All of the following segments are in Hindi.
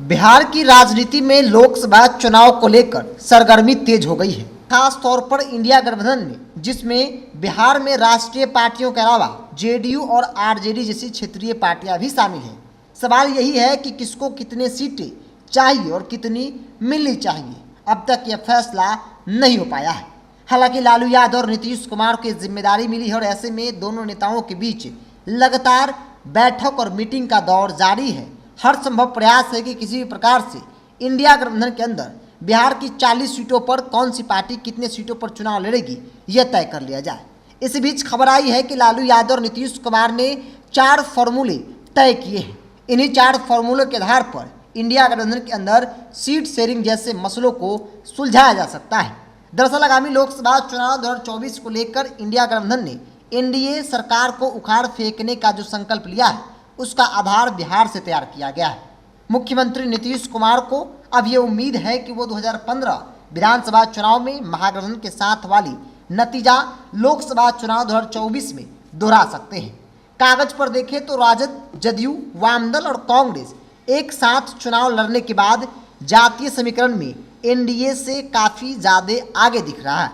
बिहार की राजनीति में लोकसभा चुनाव को लेकर सरगर्मी तेज हो गई है, खास तौर पर इंडिया गठबंधन में, जिसमें बिहार में राष्ट्रीय पार्टियों के अलावा जेडीयू और आरजेडी जैसी क्षेत्रीय पार्टियां भी शामिल हैं। सवाल यही है कि किसको कितने सीटें चाहिए और कितनी मिलनी चाहिए। अब तक यह फैसला नहीं हो पाया है। हालांकि लालू यादव और नीतीश कुमार को जिम्मेदारी मिली है और ऐसे में दोनों नेताओं के बीच लगातार बैठक और मीटिंग का दौर जारी है। हर संभव प्रयास है कि किसी भी प्रकार से इंडिया गठबंधन के अंदर बिहार की 40 सीटों पर कौन सी पार्टी कितने सीटों पर चुनाव लड़ेगी यह तय कर लिया जाए। इस बीच खबर आई है कि लालू यादव और नीतीश कुमार ने 4 फॉर्मूले तय किए हैं। इन्हीं 4 फॉर्मूलों के आधार पर इंडिया गठबंधन के अंदर सीट शेयरिंग जैसे मसलों को सुलझाया जा सकता है। दरअसल आगामी लोकसभा चुनाव 2024 को लेकर इंडिया गठबंधन ने एनडीए सरकार को उखाड़ फेंकने का जो संकल्प लिया है उसका आधार बिहार से तैयार किया गया है। मुख्यमंत्री नीतीश कुमार को अब ये उम्मीद है कि वो 2015 विधानसभा चुनाव में महागठबंधन के साथ वाली नतीजा लोकसभा चुनाव 2024 में दोहरा सकते हैं। कागज पर देखें तो राजद, जदयू, वामदल और कांग्रेस एक साथ चुनाव लड़ने के बाद जातीय समीकरण में एनडीए से काफ़ी ज़्यादा आगे दिख रहा है।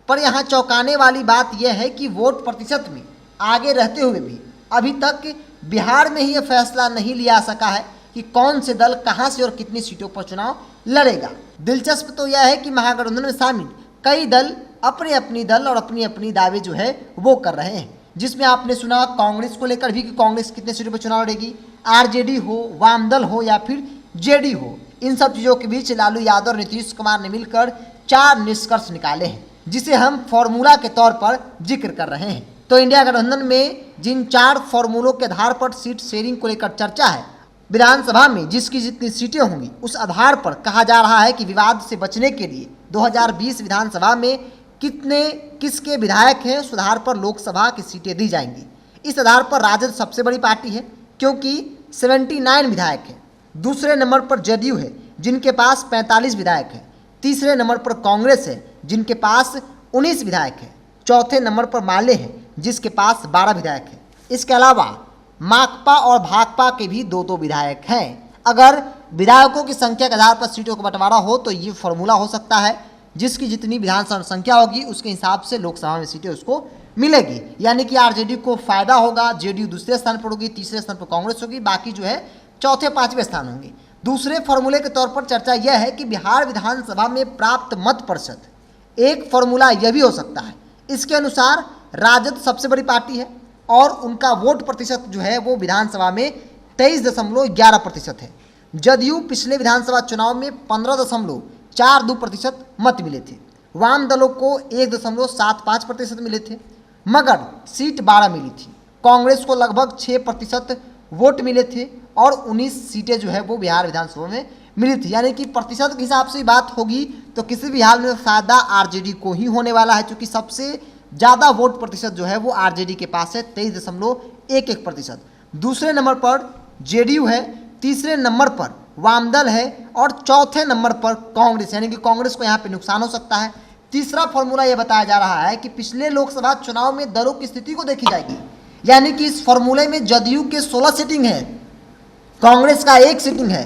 पर यहाँ चौंकाने वाली बात यह है कि वोट प्रतिशत में आगे रहते हुए भी अभी तक बिहार में ही यह फैसला नहीं लिया सका है कि कौन से दल कहां से और कितनी सीटों पर चुनाव लड़ेगा। दिलचस्प तो यह है कि महागठबंधन में शामिल कई दल अपने अपनी दल और अपनी अपनी दावे जो है वो कर रहे हैं, जिसमें आपने सुना कांग्रेस को लेकर भी कि कांग्रेस कितने सीटों पर चुनाव लड़ेगी, आरजेडी हो, वामदल हो या फिर जेडी हो। इन सब चीज़ों के बीच लालू यादव और नीतीश कुमार ने मिलकर 4 निष्कर्ष निकाले हैं, जिसे हम फॉर्मूला के तौर पर जिक्र कर रहे हैं। तो इंडिया गठबंधन में जिन 4 फॉर्मूलों के आधार पर सीट शेयरिंग को लेकर चर्चा है, विधानसभा में जिसकी जितनी सीटें होंगी उस आधार पर कहा जा रहा है कि विवाद से बचने के लिए 2020 विधानसभा में किसके विधायक हैं उस आधार पर लोकसभा की सीटें दी जाएंगी। इस आधार पर राजद सबसे बड़ी पार्टी है क्योंकि 79 विधायक हैं। दूसरे नंबर पर जदयू है जिनके पास 45 विधायक हैं। तीसरे नंबर पर कांग्रेस है जिनके पास 19 विधायक हैं। चौथे नंबर पर माले हैं जिसके पास 12 विधायक हैं। इसके अलावा माकपा और भाकपा के भी 2-2 विधायक हैं। अगर विधायकों की संख्या के आधार पर सीटों का बंटवारा हो तो ये फॉर्मूला हो सकता है, जिसकी जितनी विधानसभा संख्या होगी उसके हिसाब से लोकसभा में सीटें उसको मिलेगी। यानी कि आरजेडी को फायदा होगा, जेडीयू दूसरे स्थान पर होगी, तीसरे स्थान पर कांग्रेस होगी, बाकी जो है चौथे 5वें स्थान होंगे। दूसरे फॉर्मूले के तौर पर चर्चा यह है कि बिहार विधानसभा में प्राप्त मत प्रतिशत, एक फॉर्मूला यह भी हो सकता है। इसके अनुसार राजद सबसे बड़ी पार्टी है और उनका वोट प्रतिशत जो है वो विधानसभा में 23.11% है। जदयू पिछले विधानसभा चुनाव में 15.42% मत मिले थे। वाम दलों को 1.75% मिले थे, मगर सीट 12 मिली थी। कांग्रेस को लगभग 6% वोट मिले थे और 19 सीटें जो है वो बिहार विधानसभा में मिली थी। यानी कि प्रतिशत के हिसाब से बात होगी तो किसी भी हाल में फायदा आरजेडी को ही होने वाला है, क्योंकि सबसे ज़्यादा वोट प्रतिशत जो है वो आरजेडी के पास है 23.11%। दूसरे नंबर पर जेडीयू है, तीसरे नंबर पर वामदल है और चौथे नंबर पर कांग्रेस, यानी कि कांग्रेस को यहाँ पे नुकसान हो सकता है। तीसरा फॉर्मूला यह बताया जा रहा है कि पिछले लोकसभा चुनाव में दलों की स्थिति को देखी जाएगी। यानी कि इस फॉर्मूले में जदयू के 16 सीटिंग है, कांग्रेस का 1 सीटिंग है,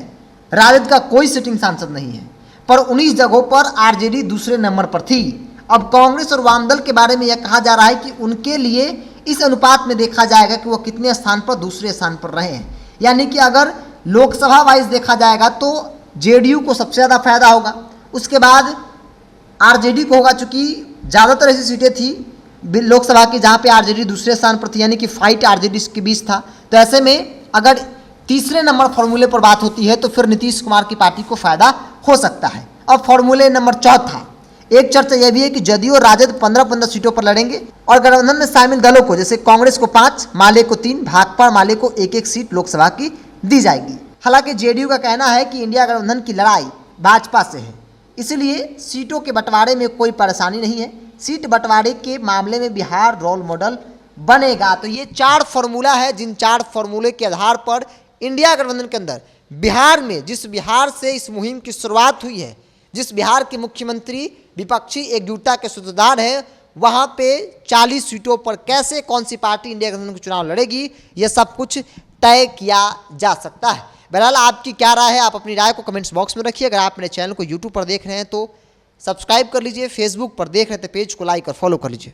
राजद का कोई सीटिंग सांसद नहीं है, पर 19 जगहों पर आरजेडी दूसरे नंबर पर थी। अब कांग्रेस और वामदल के बारे में यह कहा जा रहा है कि उनके लिए इस अनुपात में देखा जाएगा कि वो कितने स्थान पर दूसरे स्थान पर रहे हैं। यानी कि अगर लोकसभा वाइज देखा जाएगा तो जेडीयू को सबसे ज़्यादा फायदा होगा, उसके बाद आरजेडी को होगा, चूँकि ज़्यादातर ऐसी सीटें थी लोकसभा की जहाँ पे आरजेडी दूसरे स्थान पर थी, यानी कि फाइट आरजेडी के बीच था। तो ऐसे में अगर तीसरे नंबर फॉर्मूले पर बात होती है तो फिर नीतीश कुमार की पार्टी को फायदा हो सकता है। अब फॉर्मूले नंबर चौथा, एक चर्चा यह भी है कि जदयू और राजद 15-15 सीटों पर लड़ेंगे और गठबंधन में शामिल दलों को, जैसे कांग्रेस को 5, माले को 3, भाकपा और माले को 1-1 सीट लोकसभा की दी जाएगी। हालांकि जेडीयू का कहना है कि इंडिया गठबंधन की लड़ाई भाजपा से है, इसलिए सीटों के बंटवारे में कोई परेशानी नहीं है। सीट बंटवारे के मामले में बिहार रोल मॉडल बनेगा। तो ये 4 फॉर्मूला है, जिन 4 फॉर्मूले के आधार पर इंडिया गठबंधन के अंदर बिहार में, जिस बिहार से इस मुहिम की शुरुआत हुई है, जिस बिहार के मुख्यमंत्री विपक्षी एकजुटता के सूत्रधार हैं, वहाँ पे 40 सीटों पर कैसे कौन सी पार्टी इंडिया गठबंधन का चुनाव लड़ेगी, यह सब कुछ तय किया जा सकता है। बहरहाल आपकी क्या राय है, आप अपनी राय को कमेंट्स बॉक्स में रखिए। अगर आप मेरे चैनल को यूट्यूब पर देख रहे हैं तो सब्सक्राइब कर लीजिए, फेसबुक पर देख रहे हैं तो पेज को लाइक और फॉलो कर लीजिए।